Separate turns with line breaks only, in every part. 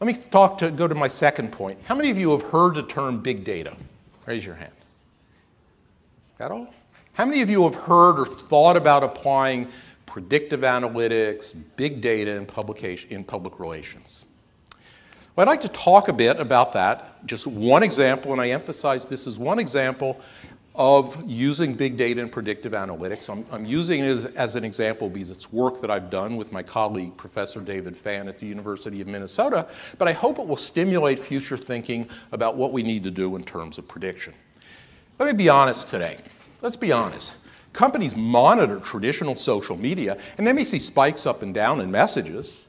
Let me go to my second point. How many of you have heard the term big data? Raise your hand. That all? How many of you have heard or thought about applying predictive analytics, big data in public relations? Well, I'd like to talk a bit about that. Just one example, and I emphasize this is one example of using big data and predictive analytics. I'm using it as an example because it's work that I've done with my colleague, Professor David Fan at the University of Minnesota, but I hope it will stimulate future thinking about what we need to do in terms of prediction. Let me be honest today. Let's be honest. Companies monitor traditional social media, and they may see spikes up and down in messages,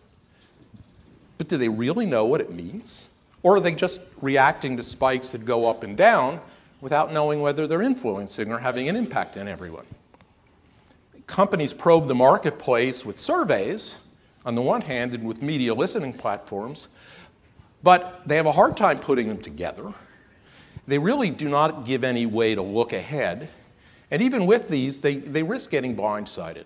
but do they really know what it means? Or are they just reacting to spikes that go up and down without knowing whether they're influencing or having an impact on everyone? Companies probe the marketplace with surveys, on the one hand, and with media listening platforms, but they have a hard time putting them together. They really do not give any way to look ahead, and even with these, they risk getting blindsided.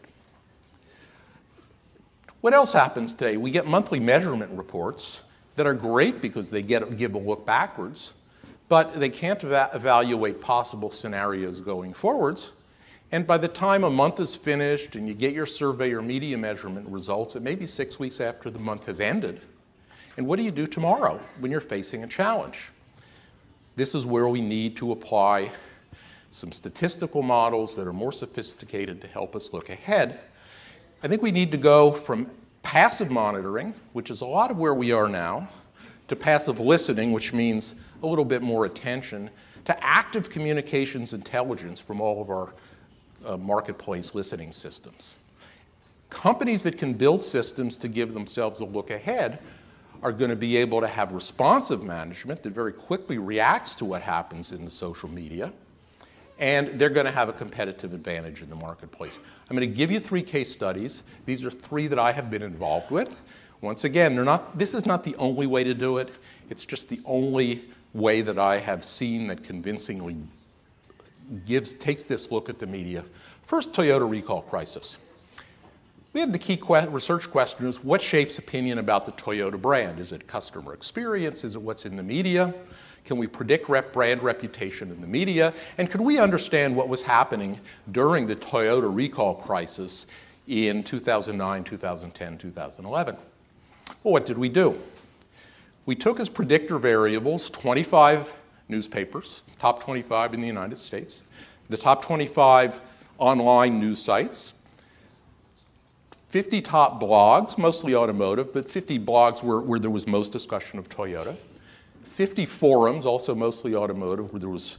What else happens today? We get monthly measurement reports that are great because they give a look backwards, but they can't evaluate possible scenarios going forwards. And by the time a month is finished and you get your survey or media measurement results, it may be 6 weeks after the month has ended. And what do you do tomorrow when you're facing a challenge? This is where we need to apply some statistical models that are more sophisticated to help us look ahead. I think we need to go from passive monitoring, which is a lot of where we are now, to passive listening, which means a little bit more attention, to active communications intelligence from all of our marketplace listening systems. Companies that can build systems to give themselves a look ahead are going to be able to have responsive management that very quickly reacts to what happens in the social media, and they're going to have a competitive advantage in the marketplace. I'm going to give you 3 case studies. These are 3 that I have been involved with. Once again, this is not the only way to do it. It's just the only way that I have seen that convincingly takes this look at the media. First, Toyota recall crisis. We had the key research question is, what shapes opinion about the Toyota brand? Is it customer experience? Is it what's in the media? Can we predict brand reputation in the media? And could we understand what was happening during the Toyota recall crisis in 2009, 2010, 2011? Well, what did we do? We took as predictor variables 25 newspapers, top 25 in the United States, the top 25 online news sites, 50 top blogs, mostly automotive, but 50 blogs where there was most discussion of Toyota, 50 forums, also mostly automotive, where there was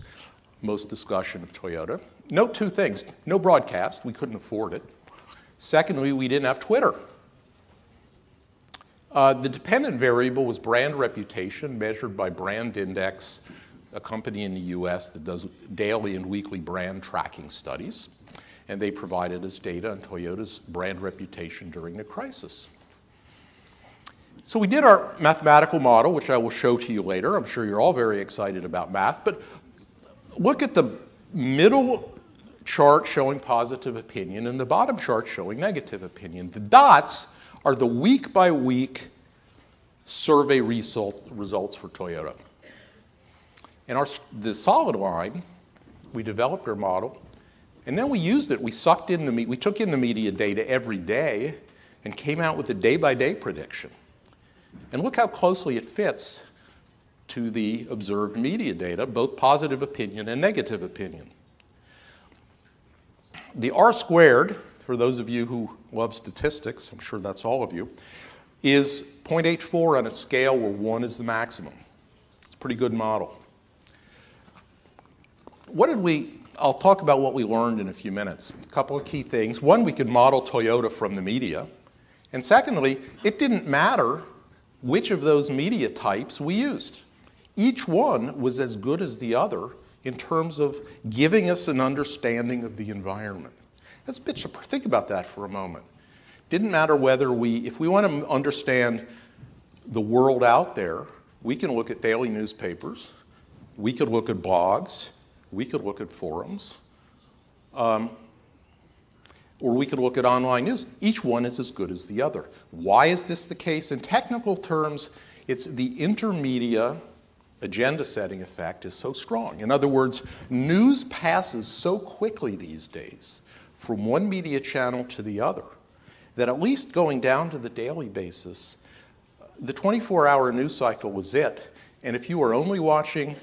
most discussion of Toyota. Note 2 things. No broadcast. We couldn't afford it. Secondly, we didn't have Twitter. The dependent variable was brand reputation, measured by Brand Index, a company in the US that does daily and weekly brand tracking studies. And they provided us data on Toyota's brand reputation during the crisis. So we did our mathematical model, which I will show to you later. I'm sure you're all very excited about math. But look at the middle chart showing positive opinion and the bottom chart showing negative opinion. The dots are the week-by-week survey results for Toyota. And the solid line, we developed our model, and then we used it. We took in the media data every day and came out with a day-by-day prediction. And look how closely it fits to the observed media data, both positive opinion and negative opinion. The R squared, for those of you who love statistics, I'm sure that's all of you, is 0.84 on a scale where 1 is the maximum. It's a pretty good model. I'll talk about what we learned in a few minutes. A couple of key things. One, we could model Toyota from the media. And secondly, it didn't matter which of those media types we used. Each one was as good as the other in terms of giving us an understanding of the environment. Think about that for a moment. Didn't matter if we want to understand the world out there, we can look at daily newspapers, we could look at blogs, we could look at forums, or we could look at online news. Each one is as good as the other. Why is this the case? In technical terms, It's the intermedia agenda setting effect is so strong. In other words, news passes so quickly these days from one media channel to the other that at least going down to the daily basis, the 24-hour news cycle was it. And if you are only watching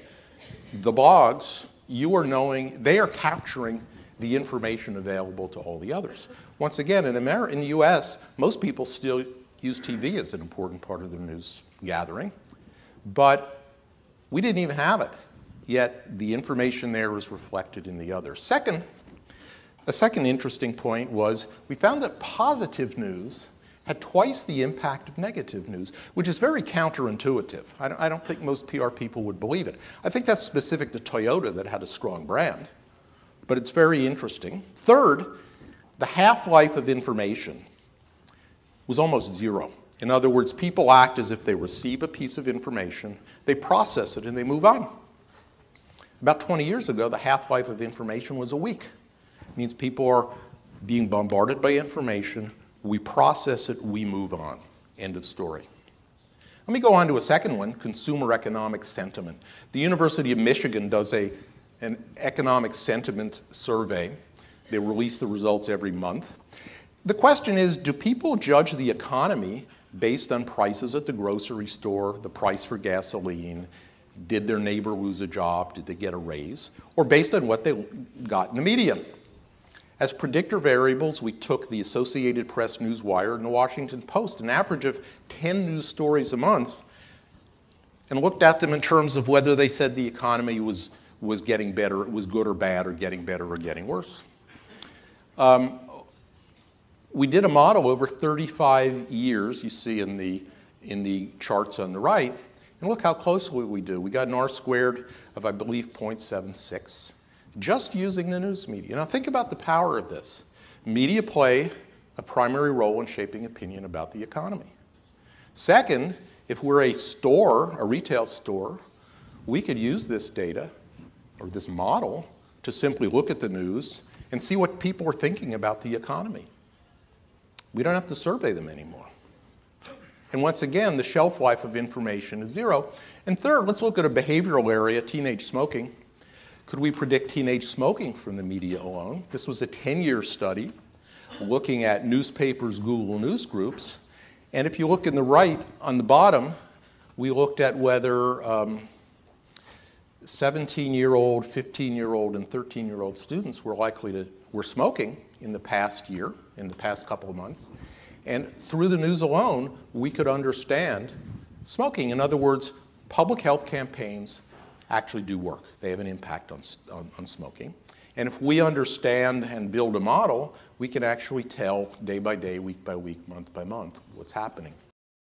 the blogs, you are knowing they are capturing the information available to all the others. Once again, in the US, most people still use TV as an important part of their news gathering, but we didn't even have it, yet the information there is reflected in the others. A second interesting point was we found that positive news had twice the impact of negative news, which is very counterintuitive. I don't think most PR people would believe it. I think that's specific to Toyota that had a strong brand, but it's very interesting. Third, the half-life of information was almost zero. In other words, people act as if they receive a piece of information, they process it, and they move on. About 20 years ago, the half-life of information was a week. It means people are being bombarded by information, we process it, we move on. End of story. Let me go on to a second one, consumer economic sentiment. The University of Michigan does an economic sentiment survey. They release the results every month. The question is, do people judge the economy based on prices at the grocery store, the price for gasoline, did their neighbor lose a job, did they get a raise, or based on what they got in the media? As predictor variables, we took the Associated Press Newswire and the Washington Post, an average of 10 news stories a month, and looked at them in terms of whether they said the economy was getting better, it was good or bad, or getting better or getting worse. We did a model over 35 years, you see in the charts on the right, and look how closely we do. We got an R-squared of, I believe, 0.76, just using the news media. Now think about the power of this. Media play a primary role in shaping opinion about the economy. Second, if we're a store, a retail store, we could use this data, or this model, to simply look at the news and see what people are thinking about the economy. We don't have to survey them anymore. And once again, the shelf life of information is zero. And third, let's look at a behavioral area, teenage smoking. Could we predict teenage smoking from the media alone? This was a 10-year study looking at newspapers, Google News groups. And if you look in the right, on the bottom, we looked at whether 17-year-old, 15-year-old, and 13-year-old students were smoking in the past year, in the past couple of months. And through the news alone, we could understand smoking. In other words, public health campaigns actually do work. They have an impact on smoking. And if we understand and build a model, we can actually tell day by day, week by week, month by month what's happening.